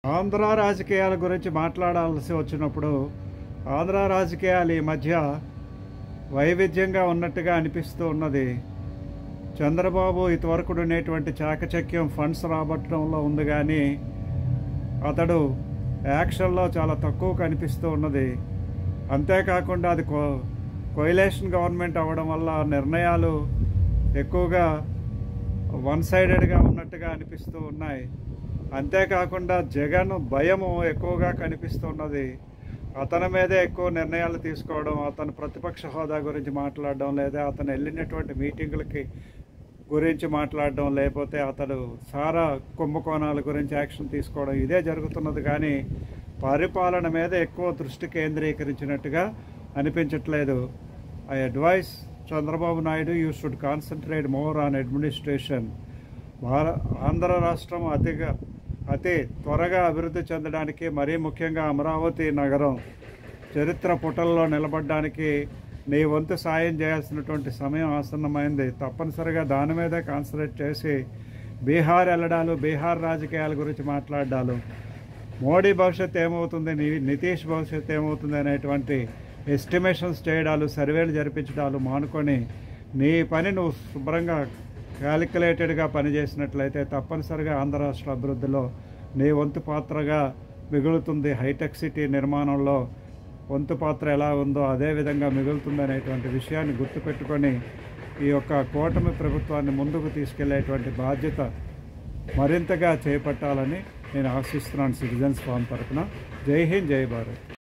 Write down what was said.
ఆంధ్ర రాజకీయాల గురించి మాట్లాడాల్సి వచ్చినప్పుడు ఆంధ్ర రాజకీయాలు ఈ మధ్య వైవిధ్యంగా ఉన్నట్టుగా అనిపిస్తూ ఉన్నది. చంద్రబాబు ఇంతవరకు ఉండేటువంటి చాకచక్యం ఫండ్స్ రాబట్టడంలో ఉంది, కానీ అతడు యాక్షన్లో చాలా తక్కువ కనిపిస్తూ ఉన్నది. అంతేకాకుండా అది కోయిలేషన్ గవర్నమెంట్ అవ్వడం వల్ల నిర్ణయాలు ఎక్కువగా వన్ సైడెడ్గా ఉన్నట్టుగా అనిపిస్తూ ఉన్నాయి. అంతేకాకుండా జగన్ భయము ఎక్కువగా కనిపిస్తున్నది. అతని మీదే ఎక్కువ నిర్ణయాలు తీసుకోవడం, అతను ప్రతిపక్ష హోదా గురించి మాట్లాడడం, లేదా అతను వెళ్ళినటువంటి మీటింగులకి గురించి మాట్లాడడం, లేకపోతే అతడు సారా కుంభకోణాల గురించి యాక్షన్ తీసుకోవడం, ఇదే జరుగుతున్నది. కానీ పరిపాలన మీద ఎక్కువ దృష్టి కేంద్రీకరించినట్టుగా అనిపించట్లేదు. I advise Chandrababu Naidu, you should concentrate more on administration. Andhra రాష్ట్రం అతి త్వరగా అభివృద్ధి చెందడానికి, మరీ ముఖ్యంగా అమరావతి నగరం చరిత్ర పుటల్లో నిలబడడానికి నీ వంతు సాయం చేయాల్సినటువంటి సమయం ఆసన్నమైంది. తప్పనిసరిగా దాని మీదే కాన్సన్ట్రేట్ చేసి బీహార్ వెళ్ళడాలు, బీహార్ రాజకీయాల గురించి మాట్లాడాలు, మోడీ భవిష్యత్తు ఏమవుతుంది, నితీష్ భవిష్యత్తు ఏమవుతుంది అనేటువంటి ఎస్టిమేషన్స్ చేయడాలు, సర్వేలు జరిపించడాలు మానుకొని నీ పని నువ్వు శుభ్రంగా క్యాలిక్యులేటెడ్గా పనిచేసినట్లయితే తప్పనిసరిగా ఆంధ్ర రాష్ట్ర అభివృద్ధిలో నీ వంతు పాత్రగా మిగులుతుంది. హైటెక్ సిటీ నిర్మాణంలో వంతు పాత్ర ఎలా ఉందో అదే విధంగా మిగులుతుంది అనేటువంటి విషయాన్ని గుర్తుపెట్టుకొని ఈ యొక్క కూటమి ప్రభుత్వాన్ని ముందుకు తీసుకెళ్లేటువంటి బాధ్యత మరింతగా చేపట్టాలని నేను ఆశిస్తున్నాను. సిటిజన్స్ ఫోరం తరఫున జై హింద్, జై భారత్.